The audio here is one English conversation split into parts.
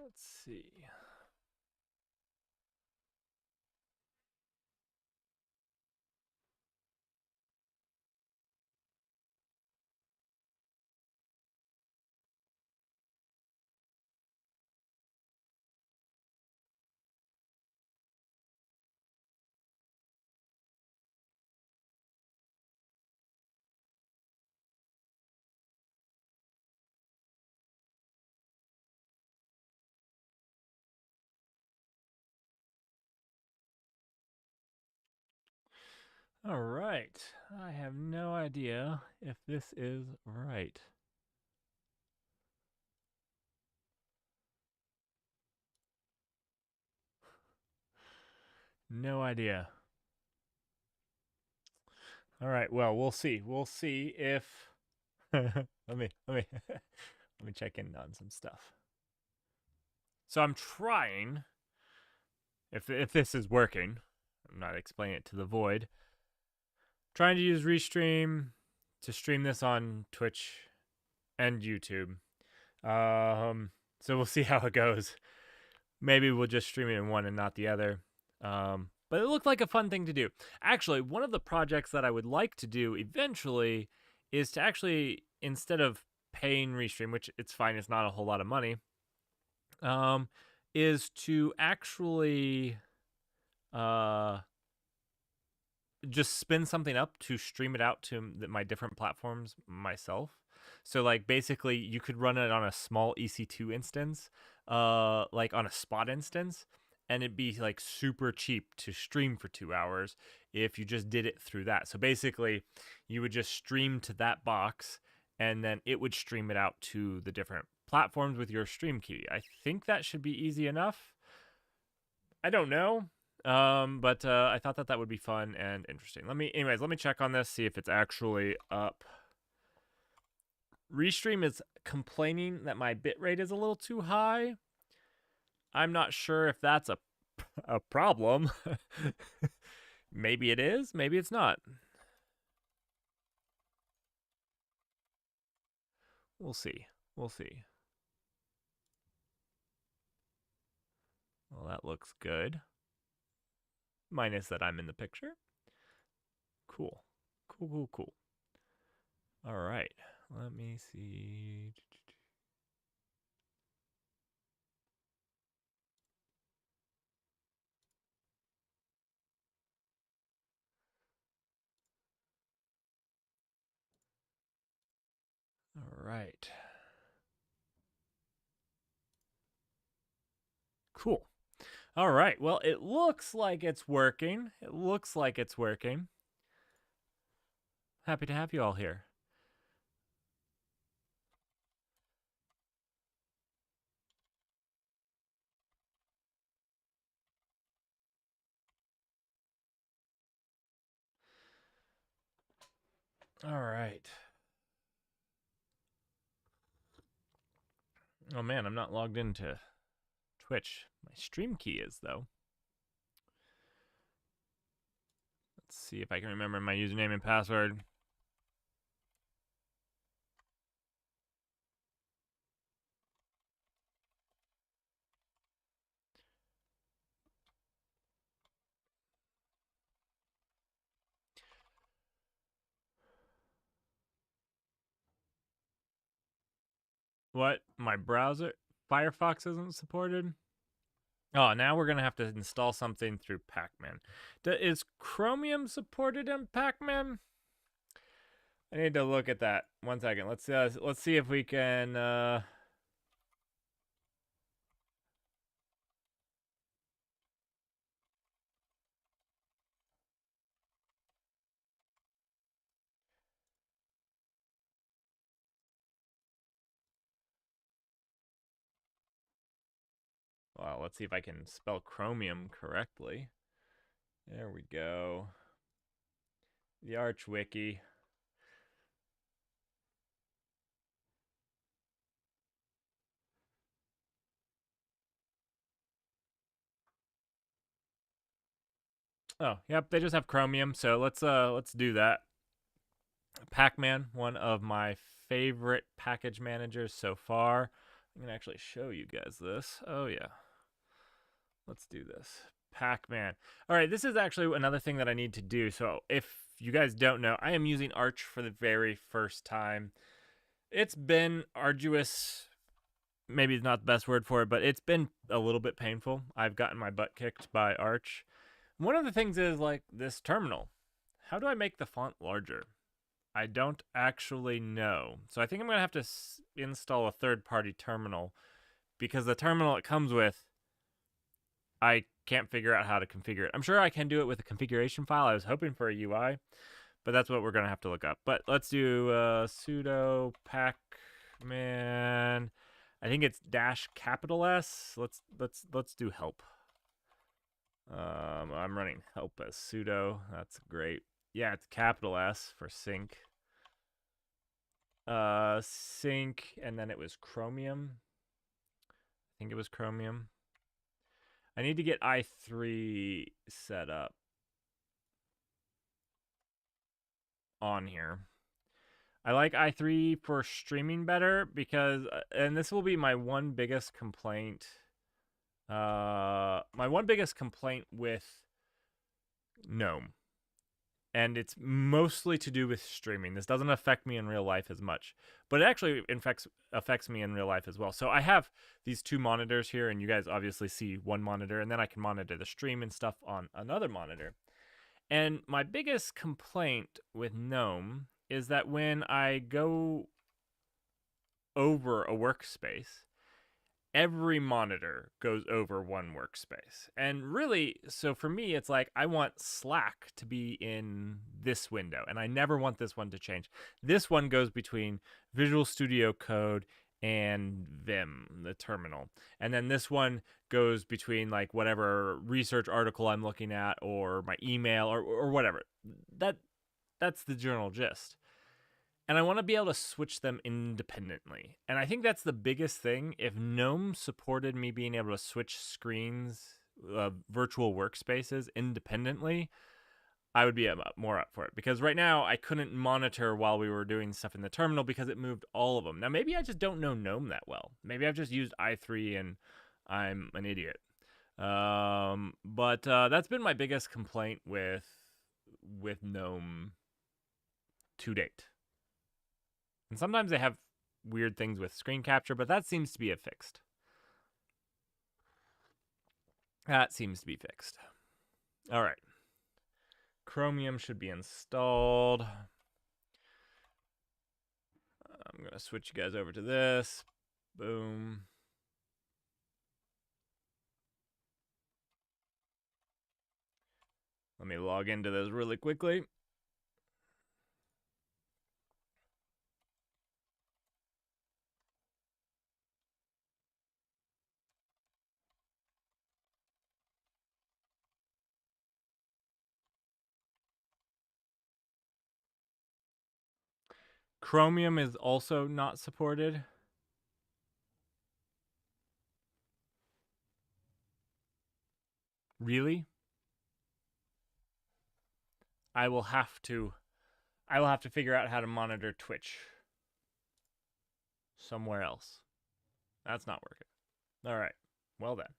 Let's see. All right. I have no idea if this is right. No idea. All right. Well, we'll see. We'll see if let me let me check in on some stuff. So I'm trying if this is working. I'm not explaining it to the void. Trying to use Restream to stream this on Twitch and YouTube. So we'll see how it goes. Maybe we'll just stream it in one and not the other. But it looked like a fun thing to do. Actually, one of the projects that I would like to do eventually is to actually, instead of paying Restream, which it's fine, it's not a whole lot of money, is to actually just spin something up to stream it out to my different platforms myself. So like basically you could run it on a small EC2 instance, like on a spot instance, and it'd be like super cheap to stream for 2 hours if you just did it through that. So basically you would just stream to that box and then it would stream it out to the different platforms with your stream key. I think that should be easy enough. I don't know. But I thought that would be fun and interesting. Let me check on this, see if it's actually up. Restream is complaining that my bitrate is a little too high. I'm not sure if that's a problem. Maybe it is, maybe it's not. We'll see. We'll see. Well, that looks good. Minus that I'm in the picture. Cool. Cool. All right. Let me see. All right. Cool. All right. Well, it looks like it's working. Happy to have you all here. All right. Oh man, I'm not logged into Twitch. My stream key is though. Let's see if I can remember my username and password. What? My browser? Firefox isn't supported? Oh, now we're going to have to install something through Pacman. Is Chromium supported in Pacman? I need to look at that. 1 second. Let's see if we can well, let's see if I can spell Chromium correctly. There we go. The Arch Wiki. Oh, yep, they just have Chromium, so let's do that. Pacman, one of my favorite package managers so far. I'm gonna actually show you guys this. Oh yeah. Let's do this. Pac-Man. All right, this is actually another thing that I need to do. So if you guys don't know, I am using Arch for the very first time. It's been arduous. Maybe it's not the best word for it, but it's been a little bit painful. I've gotten my butt kicked by Arch. One of the things is like this terminal. How do I make the font larger? I don't actually know. So I think I'm going to have to install a third-party terminal because the terminal it comes with, I can't figure out how to configure it. I'm sure I can do it with a configuration file. I was hoping for a UI, but that's what we're going to have to look up. But let's do sudo pacman. I think it's -S. Let's do help. I'm running help as sudo. That's great. Yeah, it's S for sync. Sync, and then it was Chromium. I think it was Chromium. I need to get i3 set up on here. I like i3 for streaming better because, and this will be my one biggest complaint. My one biggest complaint with GNOME. And it's mostly to do with streaming. This doesn't affect me in real life as much, but it actually affects me in real life as well. So I have these two monitors here, and you guys obviously see one monitor, and then I can monitor the stream and stuff on another monitor. And my biggest complaint with GNOME is that when I go over a workspace, every monitor goes over one workspace. And really, so for me, it's like I want Slack to be in this window, and I never want this one to change. This one goes between Visual Studio Code and Vim, the terminal. And then this one goes between like whatever research article I'm looking at or my email or whatever. That's the general gist. And I want to be able to switch them independently. And I think that's the biggest thing. If GNOME supported me being able to switch screens, virtual workspaces independently, I would be more up for it. Because right now, I couldn't monitor while we were doing stuff in the terminal because it moved all of them. Now, maybe I just don't know GNOME that well. Maybe I've just used i3 and I'm an idiot. But that's been my biggest complaint with GNOME to date. And sometimes they have weird things with screen capture, but that seems to be fixed. That seems to be fixed. All right. Chromium should be installed. I'm going to switch you guys over to this. Boom. Let me log into this really quickly. Chromium is also not supported. Really? I will have to figure out how to monitor Twitch somewhere else. That's not working. All right. Well then.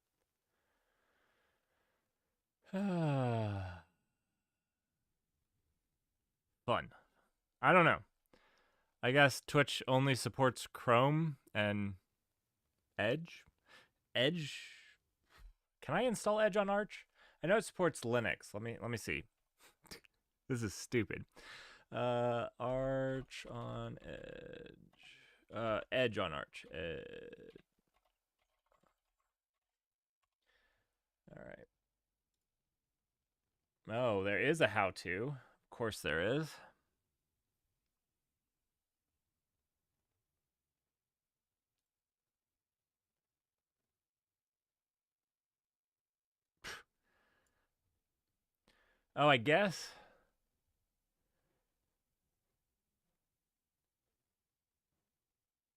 Fun. I don't know. I guess Twitch only supports Chrome and Edge. Edge? Can I install Edge on Arch? I know it supports Linux. Let me see. This is stupid. Arch on Edge. Edge on Arch. All right. Oh, there is a how-to. Of course there is. Oh, I guess.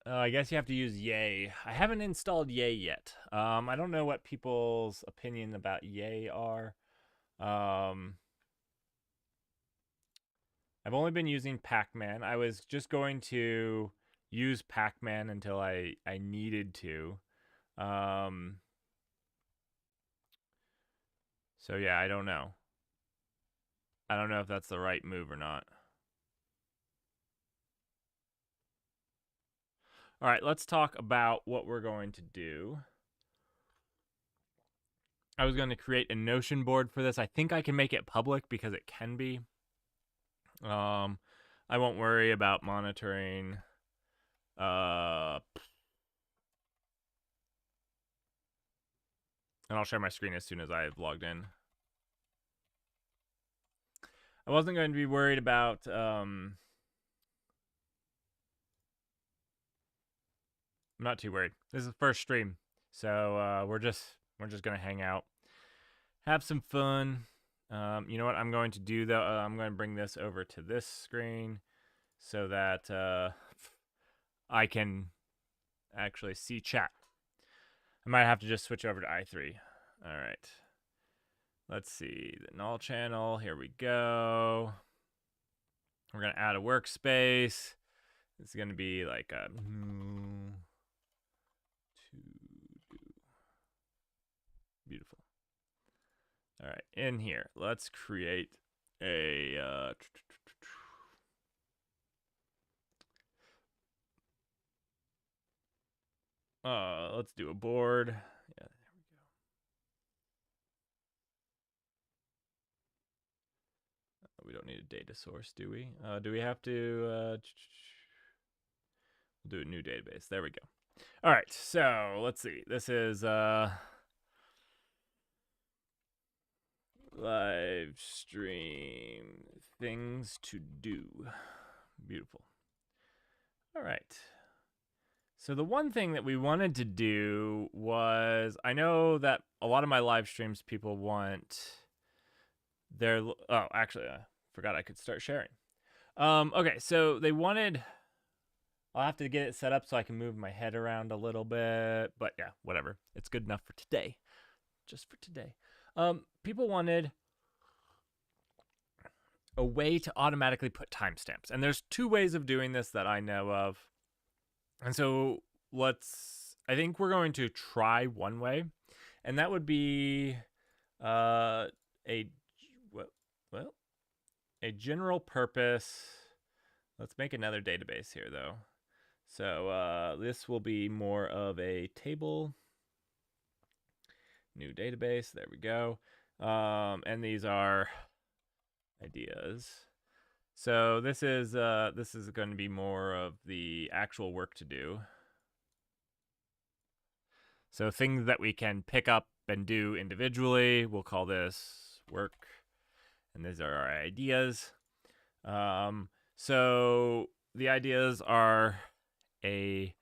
I guess you have to use Yay. I haven't installed Yay yet. I don't know what people's opinion about Yay are. I've only been using Pac-Man. I was just going to use Pac-Man until I needed to. So yeah, I don't know. I don't know if that's the right move or not. All right, let's talk about what we're going to do. I was going to create a Notion board for this. I think I can make it public because it can be. I won't worry about monitoring. And I'll share my screen as soon as I've logged in. I wasn't going to be worried about I'm not too worried. This is the first stream, so we're just gonna hang out, have some fun. You know what I'm going to do though? I'm going to bring this over to this screen so that I can actually see chat. I might have to just switch over to i3. All right. Let's see the null channel. Here we go. We're gonna add a workspace. It's gonna be like a beautiful. All right, in here, let's create a let's do a board. Yeah, there we go. We don't need a data source, do we? Do we have to? We'll do a new database. There we go. All right, so let's see. This is live stream things to do. Beautiful. All right. So the one thing that we wanted to do was, I know that a lot of my live streams people want their, oh, actually, I forgot I could start sharing. Okay, so they wanted, I'll have to get it set up so I can move my head around a little bit, but yeah, whatever. It's good enough for today, just for today. People wanted a way to automatically put timestamps, and there's two ways of doing this that I know of. And so I think we're going to try one way, and that would be a general purpose. Let's make another database here though. So this will be more of a table. New database. There we go. And these are ideas. So this is going to be more of the actual work to do. So things that we can pick up and do individually, we'll call this work. And these are our ideas. So the ideas are a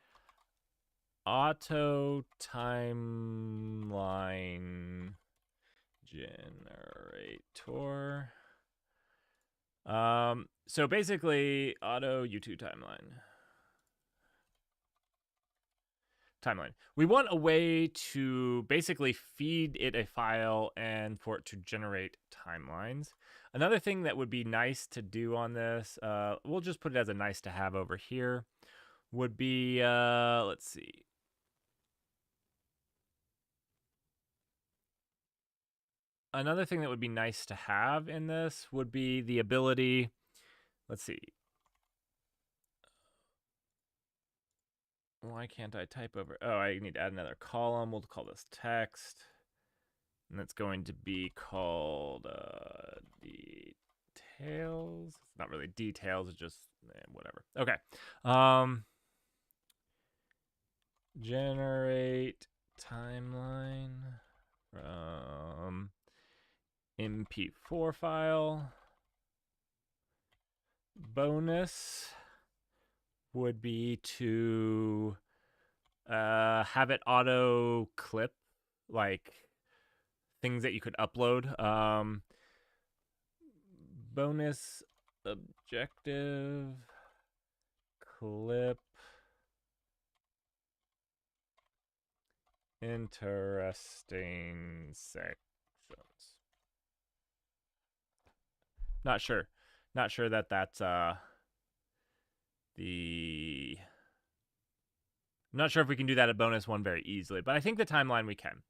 auto timeline generator. So basically, auto U2 timeline. We want a way to basically feed it a file and for it to generate timelines. Another thing that would be nice to do on this, we'll just put it as a nice to have over here, would be, let's see. Another thing that would be nice to have in this would be the ability, let's see. Why can't I type over? Oh, I need to add another column. We'll call this text. And it's going to be called details. It's not really details, it's just whatever. Okay. Generate timeline from MP4 file. Bonus would be to have it auto clip like things that you could upload. Bonus objective clip interesting sections. Not sure that that's the I'm not sure if we can do that at bonus one very easily, but I think the timeline we can.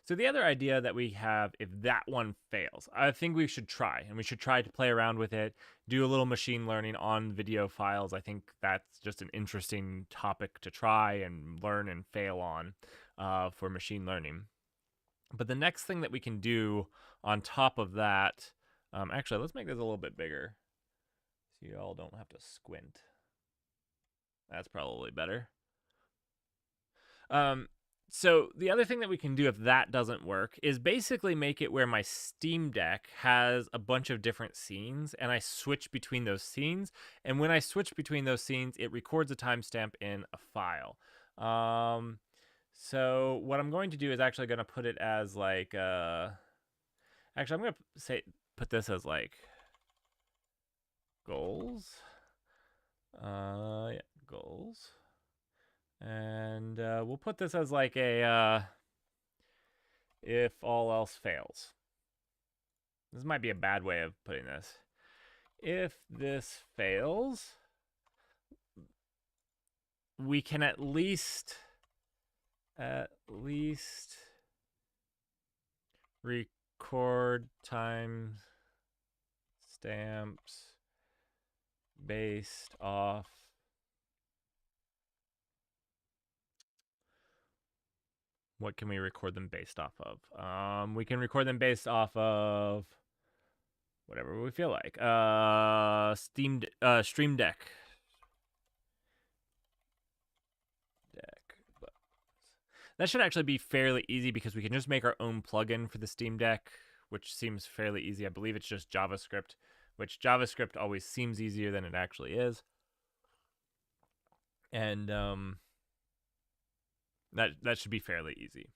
So the other idea that we have, if that one fails, I think we should try, and we should try to play around with it, do a little machine learning on video files. I think that's just an interesting topic to try and learn and fail on for machine learning. But the next thing that we can do on top of that, actually, let's make this a little bit bigger so you all don't have to squint. That's probably better. So the other thing that we can do if that doesn't work is basically make it where my Steam Deck has a bunch of different scenes, and I switch between those scenes. And when I switch between those scenes, it records a timestamp in a file. So what I'm going to do is actually going to put it as like, actually I'm going to put this as like goals. Yeah, goals. And we'll put this as like a if all else fails. This might be a bad way of putting this. If this fails, we can at least record time stamps based off what can we record them based off of? We can record them based off of whatever we feel like. Stream Deck. That should actually be fairly easy because we can just make our own plugin for the Steam Deck, which seems fairly easy. I believe it's just JavaScript, which JavaScript always seems easier than it actually is. And that should be fairly easy.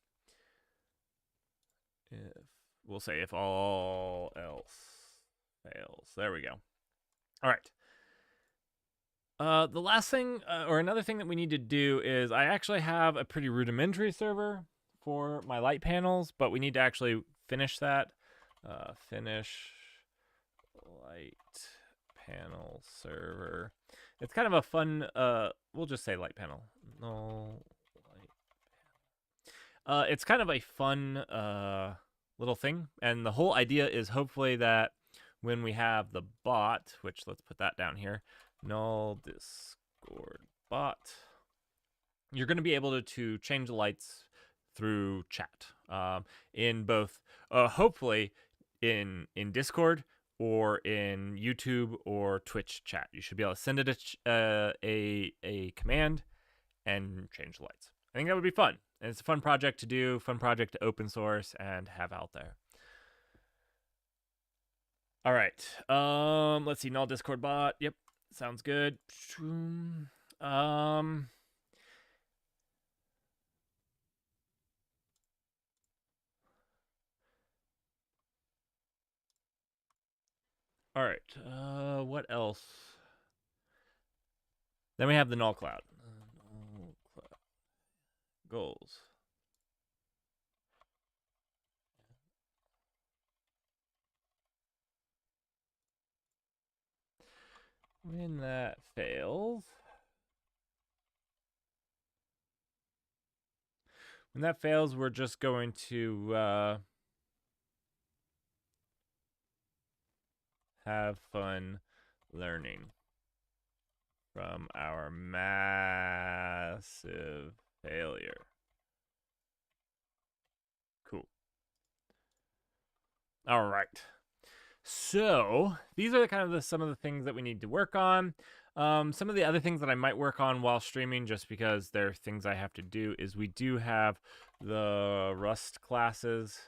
We'll say if all else fails. There we go. All right. The last thing, or another thing that we need to do is I actually have a pretty rudimentary server for my light panels, but we need to actually finish that. Finish light panel server. It's kind of a fun, we'll just say light panel. No light panel. It's kind of a fun little thing, and the whole idea is hopefully that when we have the bot, which let's put that down here, null Discord bot, you're going to be able to change the lights through chat in both, hopefully in Discord or in YouTube or Twitch chat. You should be able to send it a command and change the lights. I think that would be fun. And it's a fun project to do, fun project to open source and have out there. All right. Let's see. Null Discord bot. Yep. Sounds good. All right. What else? Then we have the null cloud. Goals. When that fails, we're just going to have fun learning from our massive failure. Cool. All right. So these are some of the things that we need to work on. Some of the other things that I might work on while streaming, just because they're things I have to do, is we do have the Rust classes.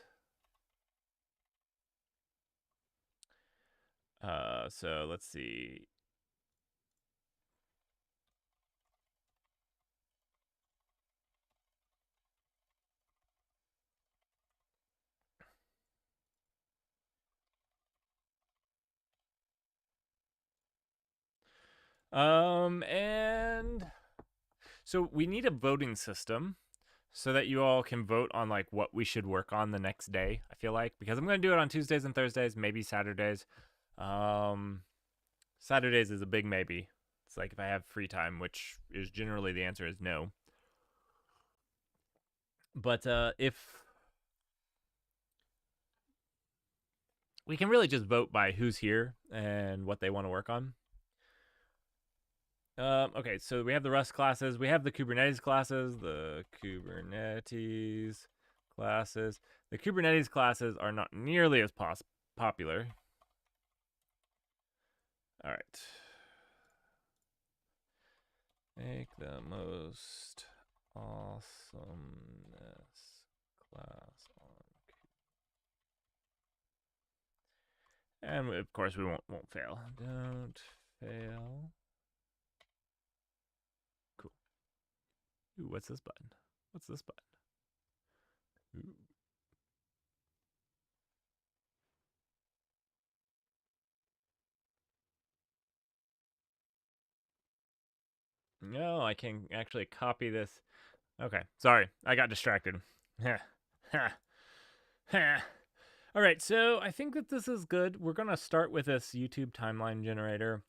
So let's see. And so we need a voting system so that you all can vote on like what we should work on the next day, I feel like, because I'm going to do it on Tuesdays and Thursdays, maybe Saturdays. Saturdays is a big maybe. It's like if I have free time, which is generally the answer is no. But if we can really just vote by who's here and what they want to work on. Okay, so we have the Rust classes. We have the Kubernetes classes. The Kubernetes classes are not nearly as popular. All right. Make the most awesomeness class on. And of course we won't fail. Don't fail. Cool. Ooh, what's this button? What's this button? Ooh. No, I can actually copy this. Okay, sorry, I got distracted. All right, so I think that this is good. We're gonna start with this YouTube timeline generator.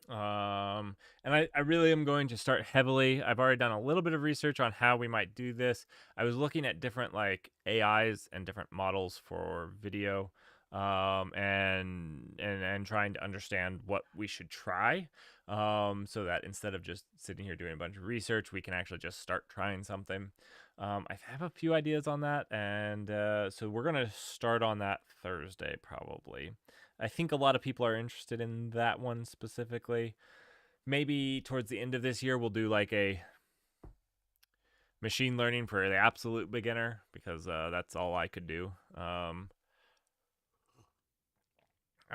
And I really am going to start heavily. I've already done a little bit of research on how we might do this. I was looking at different like AIs and different models for video, and trying to understand what we should try, so that instead of just sitting here doing a bunch of research, we can actually just start trying something. I have a few ideas on that, and so we're gonna start on that Thursday probably. I think a lot of people are interested in that one specifically. Maybe towards the end of this year, we'll do like a machine learning for the absolute beginner, because that's all I could do. I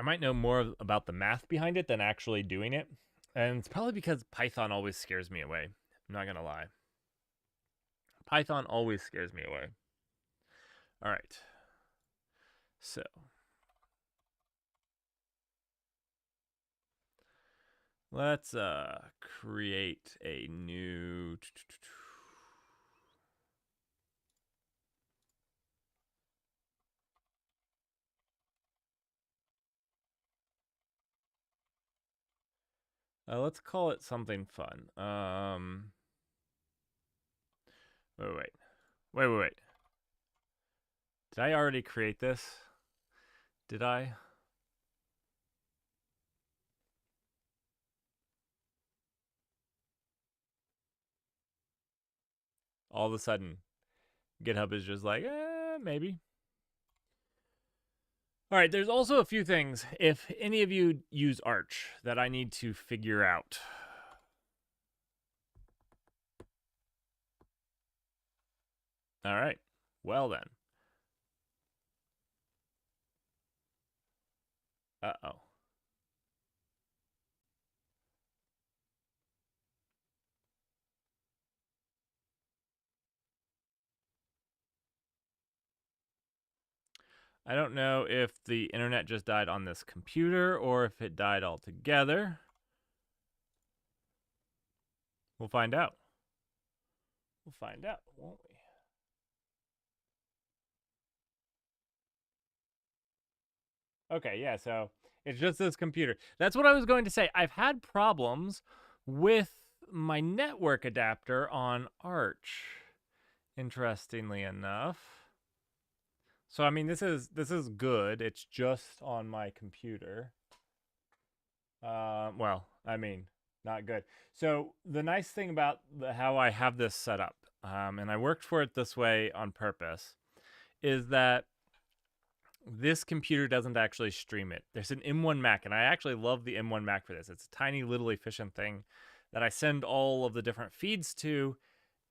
might know more about the math behind it than actually doing it. And it's probably because Python always scares me away. I'm not going to lie. Python always scares me away. All right. So let's create a new. Let's call it something fun. Wait. Did I already create this? Did I? All of a sudden, GitHub is just like, maybe. All right, there's also a few things, if any of you use Arch, that I need to figure out. All right, well then. Uh-oh. I don't know if the internet just died on this computer or if it died altogether. We'll find out. We'll find out, won't we? Okay, yeah, so it's just this computer. That's what I was going to say. I've had problems with my network adapter on Arch, interestingly enough. So I mean, this is good. It's just on my computer. Well, I mean, not good. So the nice thing about how I have this set up, and I worked for it this way on purpose, is that this computer doesn't actually stream it. There's an M1 Mac, and I actually love the M1 Mac for this. It's a tiny little efficient thing that I send all of the different feeds to,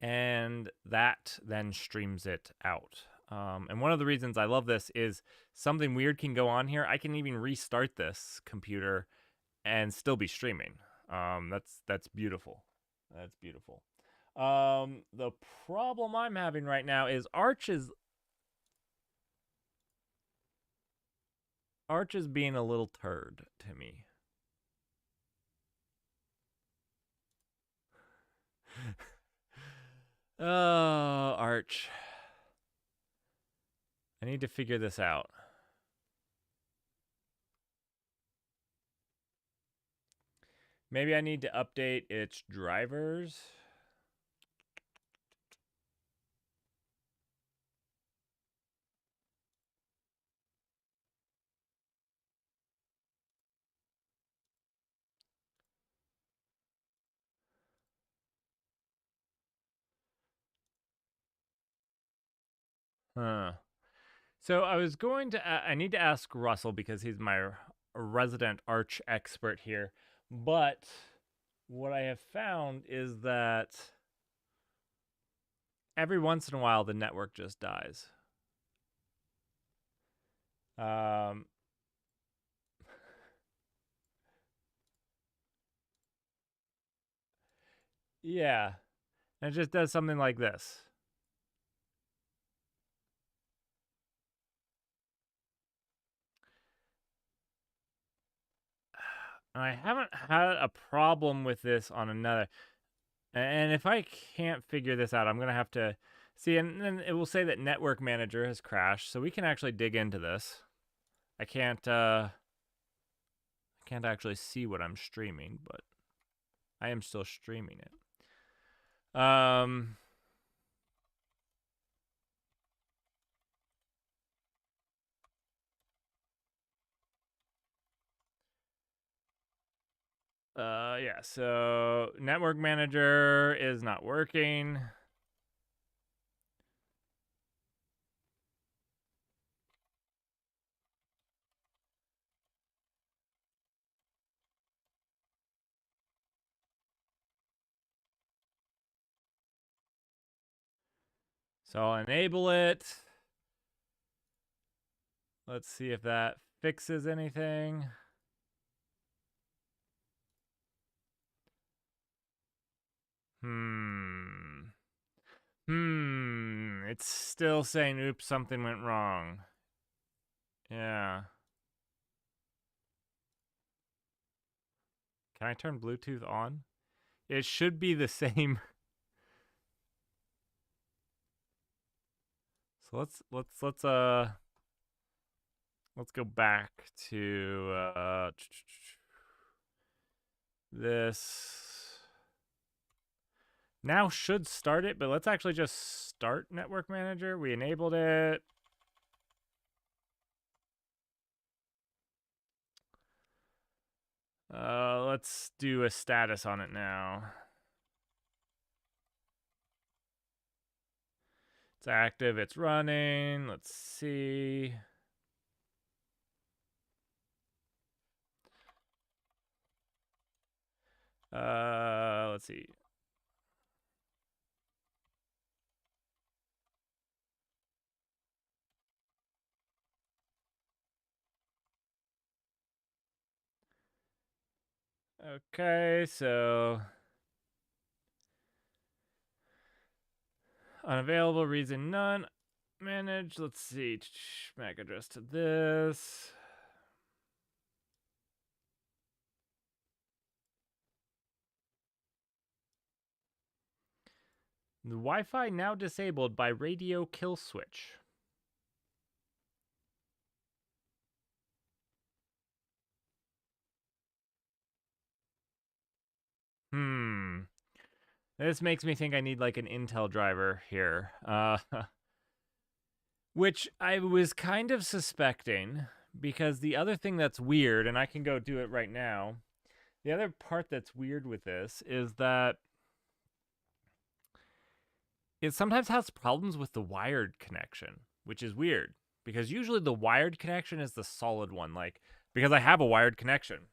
and that then streams it out. And one of the reasons I love this is something weird can go on here. I can even restart this computer and still be streaming. That's beautiful. That's beautiful. The problem I'm having right now is Arch is being a little turd to me. Oh, Arch. I need to figure this out. Maybe I need to update its drivers. Huh. So I was going to. I need to ask Russell because he's my resident arch expert here. But what I have found is that every once in a while the network just dies. Um, yeah, and it just does something like this. And I haven't had a problem with this on another. And if I can't figure this out, I'm going to have to see. And then it will say that Network Manager has crashed. So we can actually dig into this. I can't actually see what I'm streaming, but I am still streaming it. Yeah, so Network Manager is not working. So I'll enable it. Let's see if that fixes anything. It's still saying, oops, something went wrong. Yeah. Can I turn Bluetooth on? It should be the same. So let's go back to this. Now should start it, but let's actually just start Network Manager. We enabled it. Let's do a status on it now. It's active, it's running. Let's see. Let's see. Okay, so unavailable, reason none. Manage, let's see. MAC address to this. The Wi-Fi now disabled by radio kill switch. This makes me think I need like an Intel driver here. Which I was kind of suspecting because the other thing that's weird, and I can go do it right now. The other part that's weird with this is that it sometimes has problems with the wired connection, which is weird because usually the wired connection is the solid one. Like, because I have a wired connection.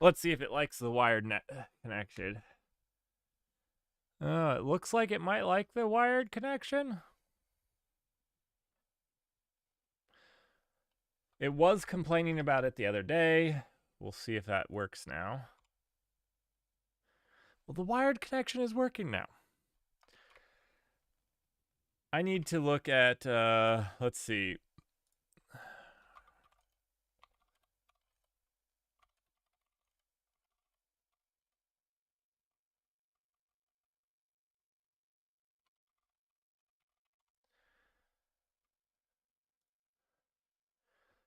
Let's see if it likes the wired net connection. It looks like it might like the wired connection. It was complaining about it the other day. We'll see if that works now. Well, the wired connection is working now. I need to look at, let's see.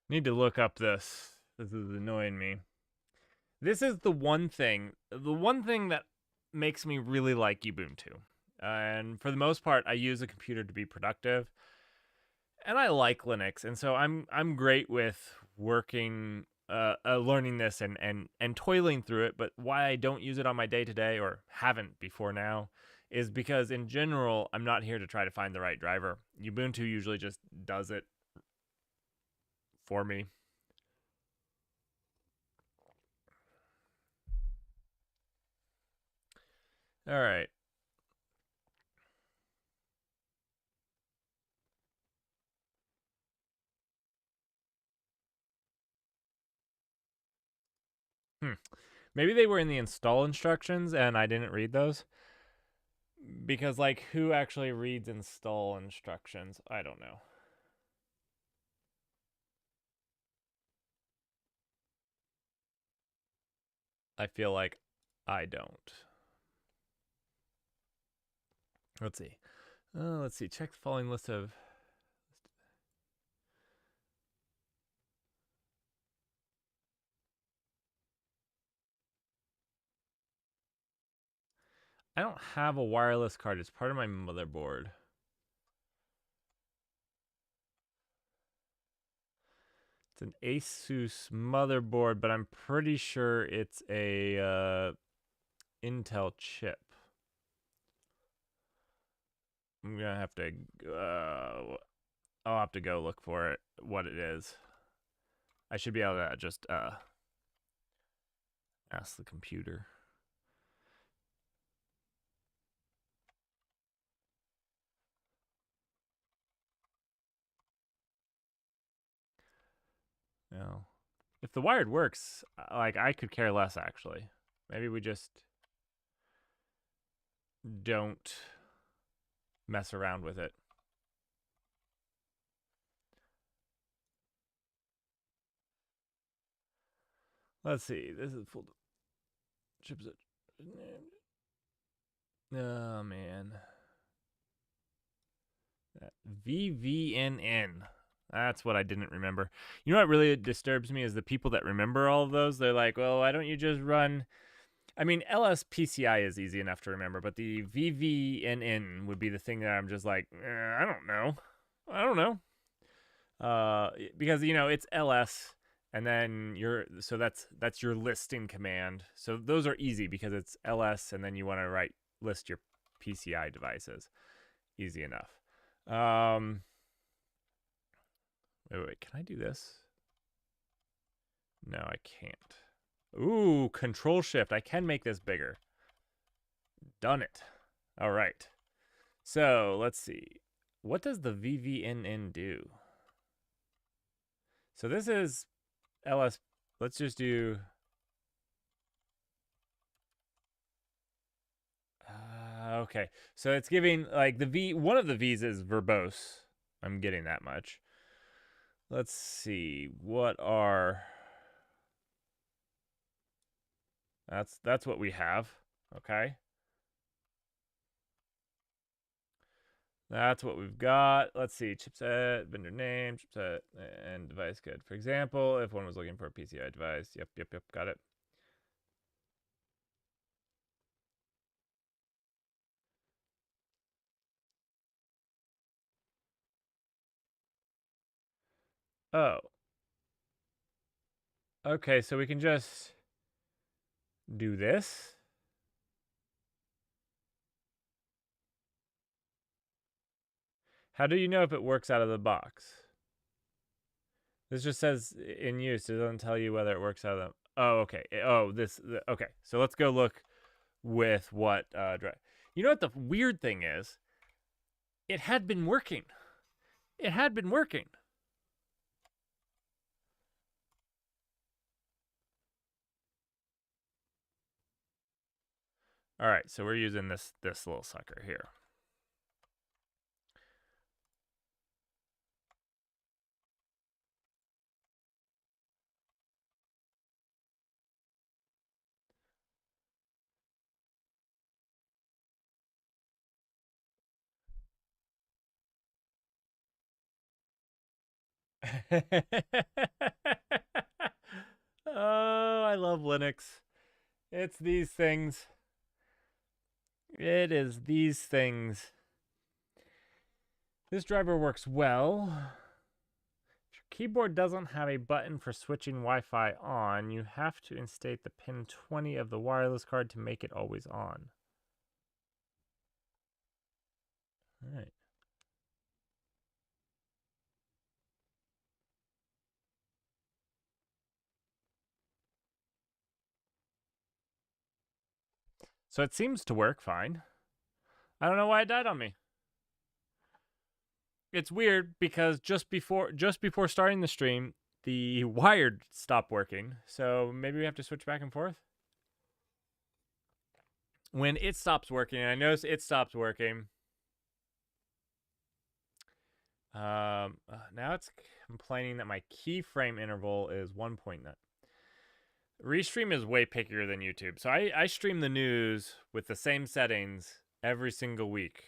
Need to look up this. This is annoying me. This is the one thing that makes me really like Ubuntu. And for the most part, I use a computer to be productive. And I like Linux, and so I'm great with working learning this and toiling through it. But why I don't use it on my day-to-day, or haven't before now, is because in general I'm not here to try to find the right driver. Ubuntu usually just does it for me. All right. Maybe they were in the install instructions and I didn't read those. Because, like, who actually reads install instructions? I don't know. I feel like I don't. Let's see. Let's see. Check the following list of. I don't have a wireless card. It's part of my motherboard. It's an Asus motherboard, but I'm pretty sure it's a Intel chip. I'm gonna have to. I'll have to go look for it. What it is. I should be able to just ask the computer. No. If the wired works, like, I could care less, actually. Maybe we just don't mess around with it. Let's see. This is full chipset. Oh, man. VVNN. That's what I didn't remember. You know what really disturbs me is the people that remember all of those. They're like, well, why don't you just run... I mean, LSPCI is easy enough to remember, but the VVNN would be the thing that I'm just like, I don't know. I don't know. Because, you know, it's LS, and then so that's your listing command. So those are easy because it's LS, and then you want to list your PCI devices. Easy enough. Wait, can I do this? No, I can't. Ooh, Control Shift. I can make this bigger. Done it. All right. So let's see. What does the VVNN do? So this is LS. Let's just do. Okay. So it's giving, like, the V. One of the V's is verbose. I'm getting that much. Let's see. What are. That's what we have. Okay. That's what we've got. Let's see. Chipset, vendor name, chipset, and device code. For example, if one was looking for a PCI device. Yep. Got it. Oh. Okay, so we can just do this. How do you know if it works out of the box? This just says in use. It doesn't tell you whether it works out of the... Oh, okay. Okay, so let's go look with what drive. You know what the weird thing is? It had been working. It had been working. All right, so we're using this little sucker here. Oh, I love Linux. It's these things. It is these things. This driver works well. If you're keyboard doesn't have a button for switching Wi-Fi on. You have to instate the pin 20 of the wireless card to make it always on. All right. So it seems to work fine. I don't know why it died on me. It's weird because just before starting the stream, the wired stopped working. So maybe we have to switch back and forth. When it stops working, and I notice it stops working. Now it's complaining that my keyframe interval is 1.9. Restream is way pickier than YouTube. So I stream the news with the same settings every single week,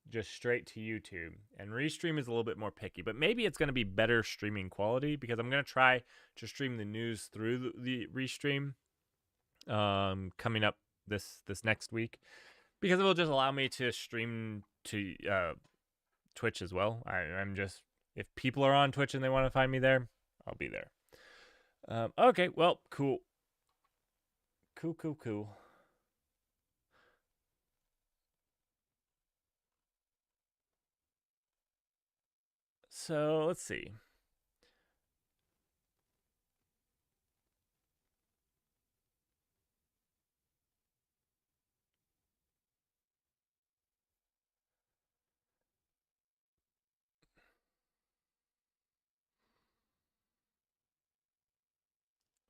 just straight to YouTube. And Restream is a little bit more picky, but maybe it's going to be better streaming quality because I'm going to try to stream the news through the Restream coming up this next week, because it will just allow me to stream to Twitch as well. I'm just, if people are on Twitch and they want to find me there, I'll be there. Okay, well, cool. Cool. So let's see.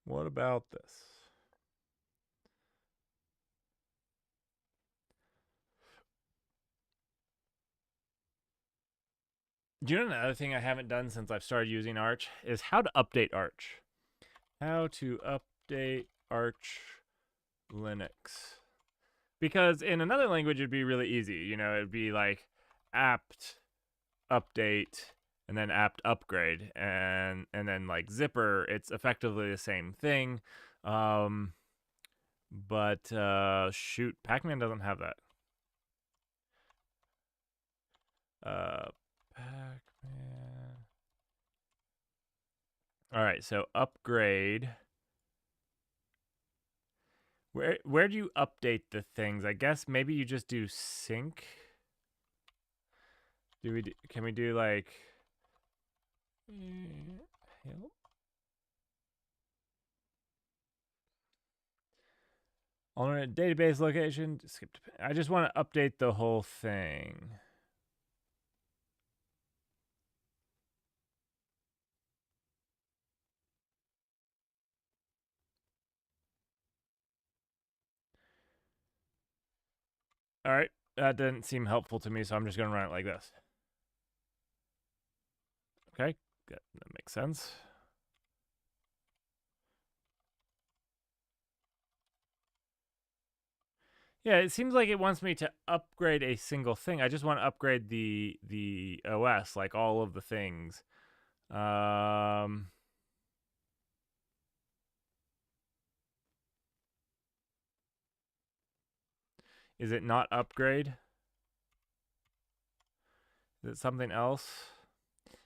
What about this? Do you know another thing I haven't done since I've started using Arch is how to update Arch. How to update Arch Linux. Because in another language it'd be really easy. You know, it'd be like apt update and then apt upgrade, and then like Zypper, it's effectively the same thing. But shoot, Pac-Man doesn't have that. Pac-Man. All right, so upgrade. Where do you update the things? I guess maybe you just do sync. Can we do like alternate database location? Skip. I just want to update the whole thing. All right, that didn't seem helpful to me, so I'm just going to run it like this. Okay, good. That makes sense. Yeah, it seems like it wants me to upgrade a single thing. I just want to upgrade the OS, like all of the things. Is it not upgrade? Is it something else?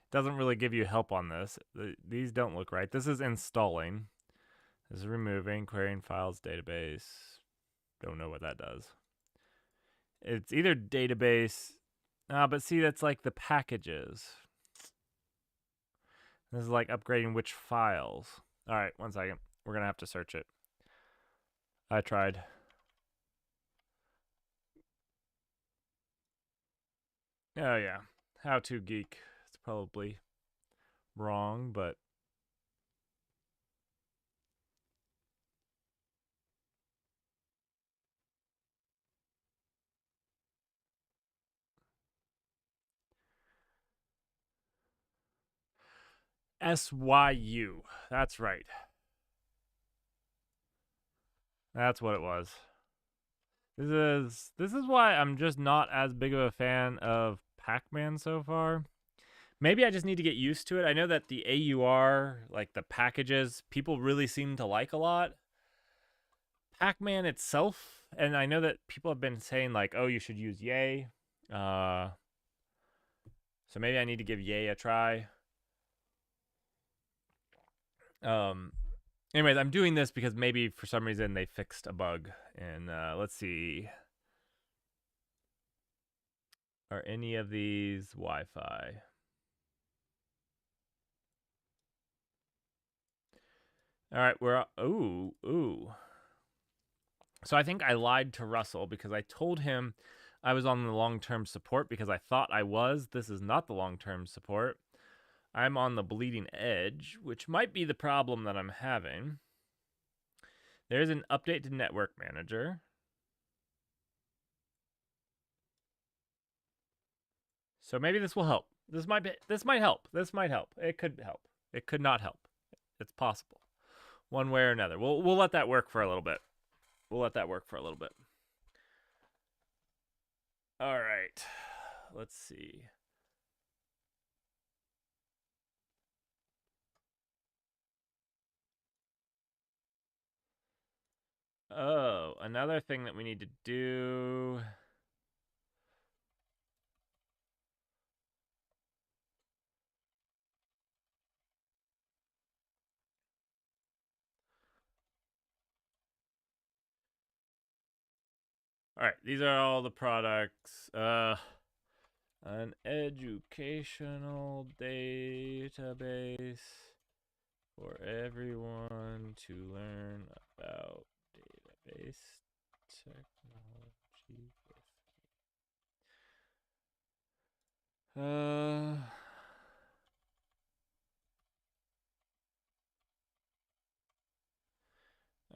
Doesn't really give you help on this. These don't look right. This is installing. This is removing, querying files, database. Don't know what that does. It's either database. But see, that's like the packages. This is like upgrading which files. All right, 1 second. We're going to have to search it. I tried. Oh, yeah. How to geek. It's probably wrong, but SYU. That's right. That's what it was. This is why I'm just not as big of a fan of Pac-Man so far. Maybe I just need to get used to it. I know that the AUR, like the packages, people really seem to like a lot. Pac-Man itself, and I know that people have been saying like, oh, you should use Yay. So maybe I need to give Yay a try. Um, anyways, I'm doing this because maybe for some reason they fixed a bug. And let's see. Are any of these Wi-Fi? All right, we're ooh. So I think I lied to Russell because I told him I was on the long-term support because I thought I was. This is not the long-term support. I'm on the bleeding edge, which might be the problem that I'm having. There's an update to Network Manager. So maybe this will help. This might help. This might help. It could help. It could not help. It's possible. One way or another. We'll let that work for a little bit. We'll let that work for a little bit. All right. Let's see. Oh, another thing that we need to do. All right, these are all the products. An educational database for everyone to learn about database technology.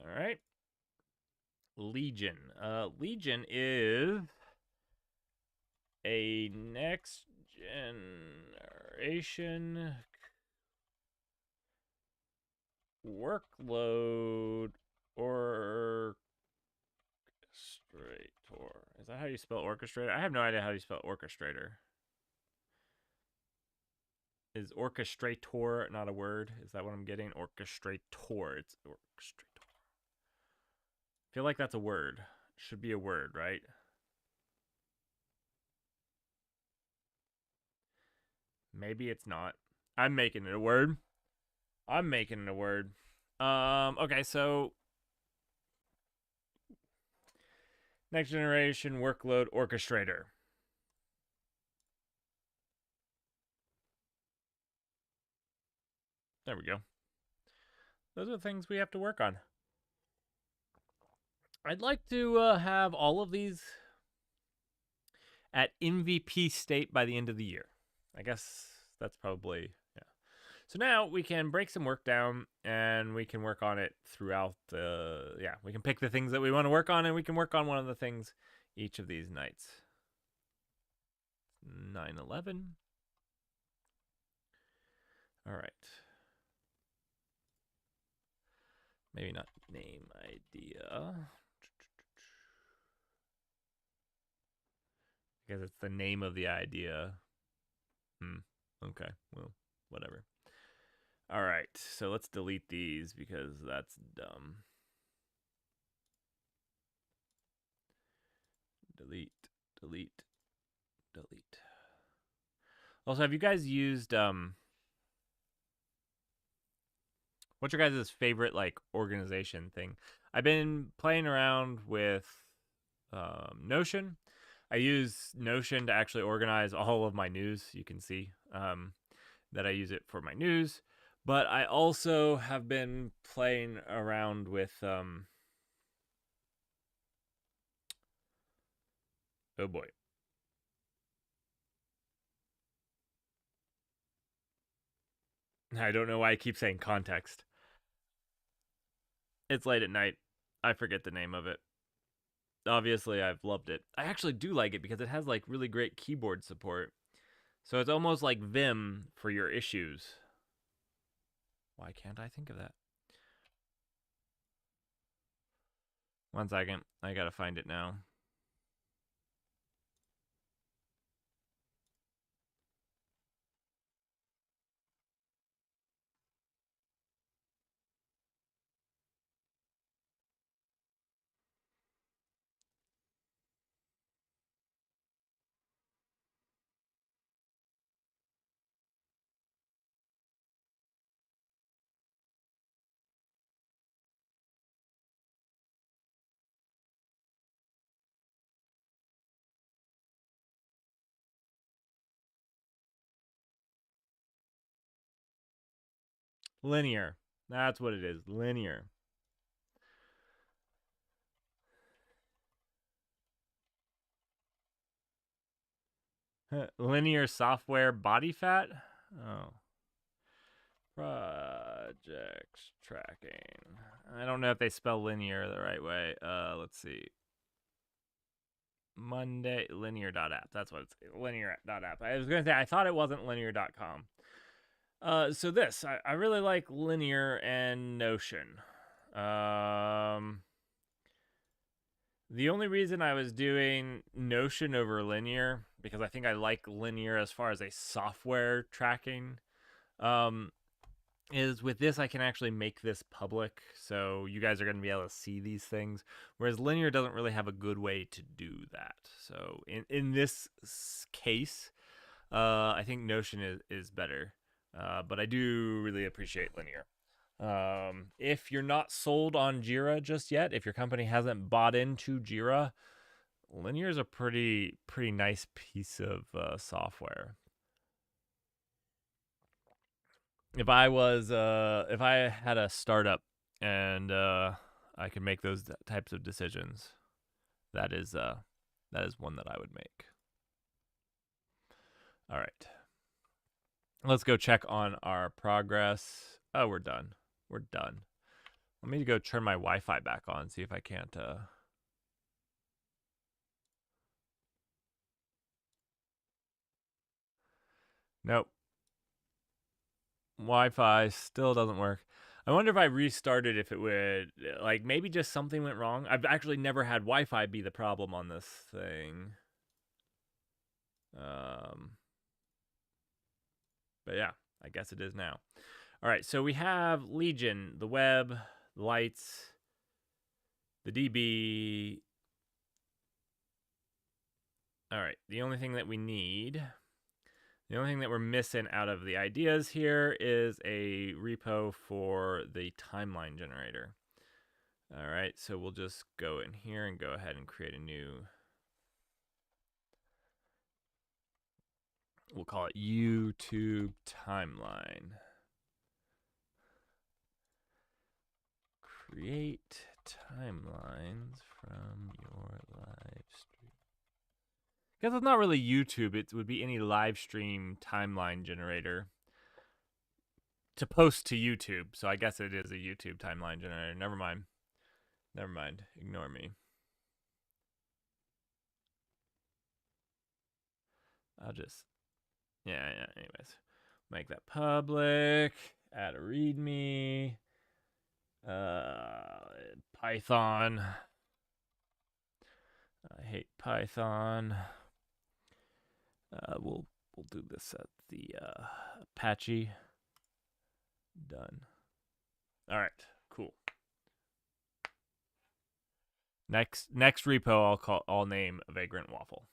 All right. Legion. Legion is a next generation workload orchestrator. Is that how you spell orchestrator? I have no idea how you spell orchestrator. Is orchestrator not a word? Is that what I'm getting? Orchestrator. It's orchestrator. I feel like that's a word. Should be a word, right? Maybe it's not. I'm making it a word. I'm making it a word. Okay, so next generation workload orchestrator. There we go. Those are the things we have to work on. I'd like to have all of these at MVP state by the end of the year. I guess that's probably, yeah. So now we can break some work down and we can work on it throughout the, yeah, we can pick the things that we want to work on and we can work on one of the things each of these nights. 9/11. All right. Maybe not name idea. Because it's the name of the idea. Okay. Well, whatever. All right. So let's delete these because that's dumb. Delete, delete, delete. Also, have you guys used what's your guys' favorite like organization thing? I've been playing around with Notion. I use Notion to actually organize all of my news. You can see that I use it for my news, but I also have been playing around with oh boy. I don't know why I keep saying context. It's late at night. I forget the name of it. Obviously, I've loved it. I actually do like it because it has like really great keyboard support. So it's almost like Vim for your issues. Why can't I think of that? One second. I gotta find it now. Linear. That's what it is. Linear. Linear software body fat? Oh. Projects tracking. I don't know if they spell linear the right way. Let's see. Monday linear.app. That's what it's linear.app. I was going to say I thought it wasn't linear.com. So this I really like Linear and Notion. The only reason I was doing Notion over Linear, because I think I like Linear as far as a software tracking, is with this I can actually make this public, so you guys are going to be able to see these things, whereas Linear doesn't really have a good way to do that. So in this case, I think Notion is better, but I do really appreciate Linear. If you're not sold on Jira just yet, if your company hasn't bought into Jira, Linear is a pretty nice piece of software. If I had a startup and I could make those types of decisions, that is one that I would make. All right, let's go check on our progress. Oh, we're done. We're done. Let me go turn my Wi-Fi back on, see if I can't. Nope. Wi-Fi still doesn't work. I wonder if I restarted, if it would, like, maybe just something went wrong. I've actually never had Wi-Fi be the problem on this thing. But yeah, I guess it is now. All right, so we have Legion, the web, the lights, the DB. All right, the only thing that we need, the only thing that we're missing out of the ideas here is a repo for the timeline generator. All right, so we'll just go in here and go ahead and create a new, we'll call it YouTube timeline. Create timelines from your live stream. Because it's not really YouTube, it would be any live stream timeline generator to post to YouTube. So I guess it is a YouTube timeline generator. Never mind. Never mind. Ignore me. I'll just, yeah. Anyways, make that public. Add a README. Python. I hate Python. We'll do this at the Apache. Done. All right, cool. Next repo I'll name Vagrant Waffle.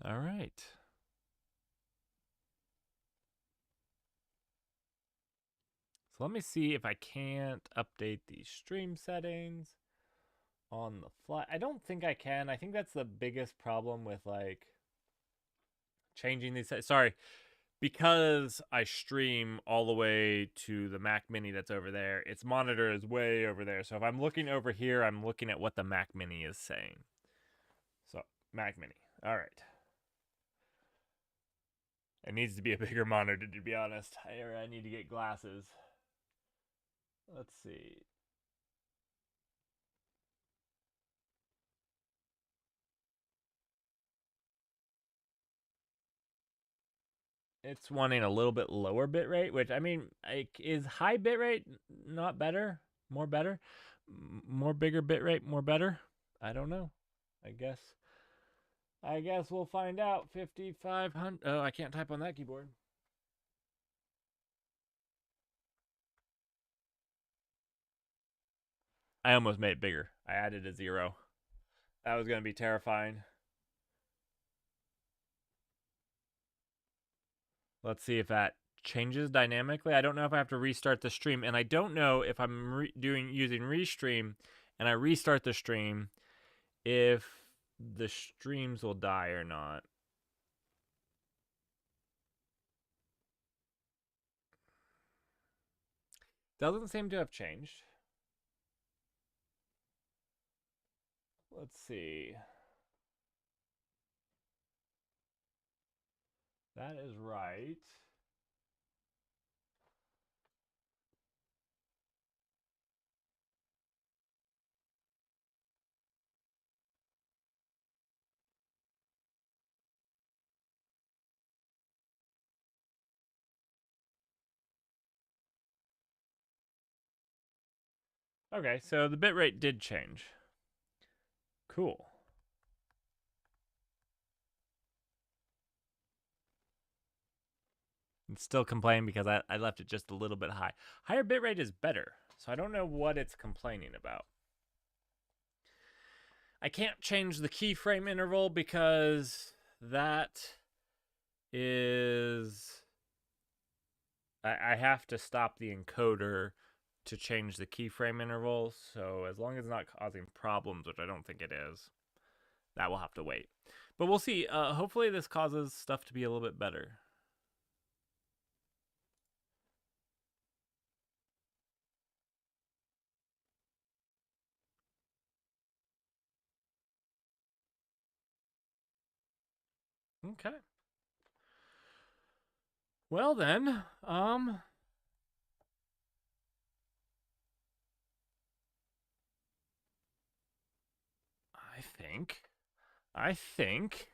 All right. So let me see if I can't update these stream settings on the fly. I don't think I can. I think that's the biggest problem with like changing these. Sorry, because I stream all the way to the Mac Mini that's over there. Its monitor is way over there. So if I'm looking over here, I'm looking at what the Mac Mini is saying. So Mac Mini. All right. It needs to be a bigger monitor, to be honest. I need to get glasses. Let's see. It's wanting a little bit lower bitrate, which, I mean, is high bitrate not better? More better? More bigger bitrate, more better? I don't know. I guess we'll find out. 5500. Oh, I can't type on that keyboard. I almost made it bigger. I added a 0. That was going to be terrifying. Let's see if that changes dynamically. I don't know if I have to restart the stream, and I don't know if I'm using Restream and I restart the stream, if the streams will die or not. Doesn't seem to have changed. Let's see. That is right. Okay, so the bitrate did change. Cool. It's still complaining because I left it just a little bit high. Higher bitrate is better, so I don't know what it's complaining about. I can't change the keyframe interval because that is... I have to stop the encoder to change the keyframe interval, so as long as it's not causing problems, which I don't think it is, that will have to wait. But we'll see. Hopefully this causes stuff to be a little bit better. Okay. Well then, I think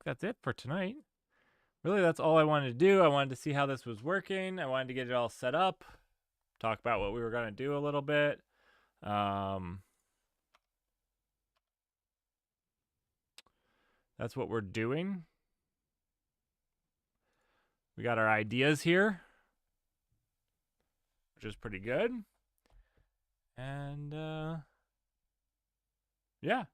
that's it for tonight. Really, that's all I wanted to do. I wanted to see how this was working. I wanted to get it all set up, talk about what we were going to do a little bit. That's what we're doing. We got our ideas here, which is pretty good. And yeah.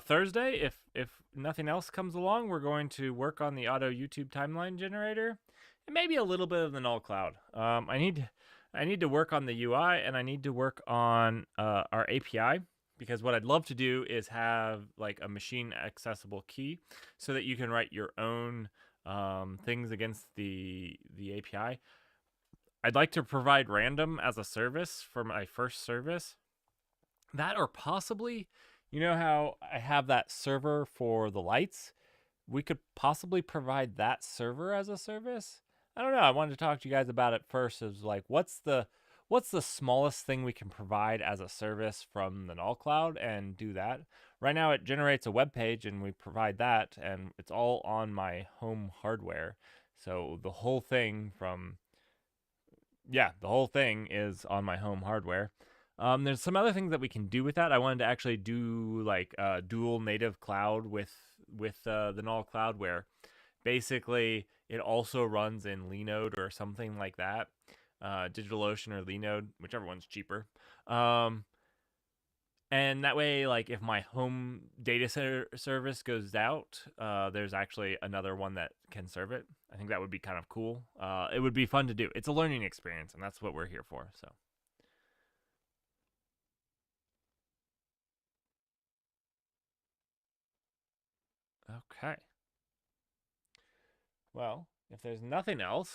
Thursday, if nothing else comes along, we're going to work on the auto YouTube timeline generator, and maybe a little bit of the null cloud. I need to work on the UI, and I need to work on our API, because what I'd love to do is have like a machine accessible key so that you can write your own things against the API. I'd like to provide random as a service for my first service. That, or possibly, you know how I have that server for the lights? We could possibly provide that server as a service. I don't know. I wanted to talk to you guys about it first. Is like, what's the smallest thing we can provide as a service from the null cloud, and do that. Right now it generates a web page and we provide that, and it's all on my home hardware. So the whole thing is on my home hardware. There's some other things that we can do with that. I wanted to actually do like dual native cloud with the null cloud, where basically it also runs in Linode or something like that. DigitalOcean or Linode, whichever one's cheaper. And that way, like if my home data center service goes out, there's actually another one that can serve it. I think that would be kind of cool. It would be fun to do. It's a learning experience, and that's what we're here for. So. Okay. Well, if there's nothing else,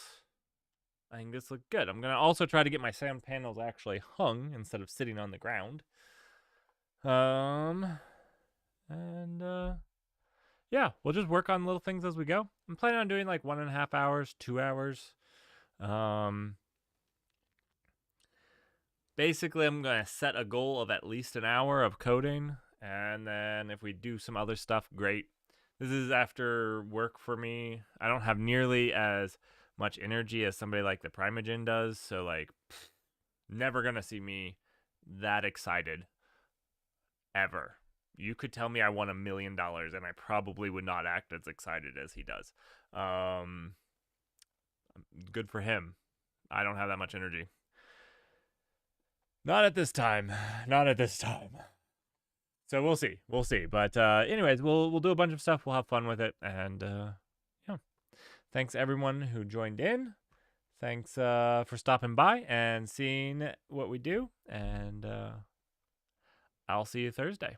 I think this looks good. I'm going to also try to get my sound panels actually hung instead of sitting on the ground. Yeah, we'll just work on little things as we go. I'm planning on doing like 1.5 hours, 2 hours. Basically, I'm going to set a goal of at least an hour of coding. And then if we do some other stuff, great. This is after work for me. I don't have nearly as much energy as somebody like the Primeagen does. So, like, never going to see me that excited ever. You could tell me I won $1 million, and I probably would not act as excited as he does. Good for him. I don't have that much energy. Not at this time. Not at this time. So we'll see. We'll see. But anyways, we'll do a bunch of stuff. We'll have fun with it. And yeah. Thanks everyone who joined in. Thanks for stopping by and seeing what we do. And I'll see you Thursday.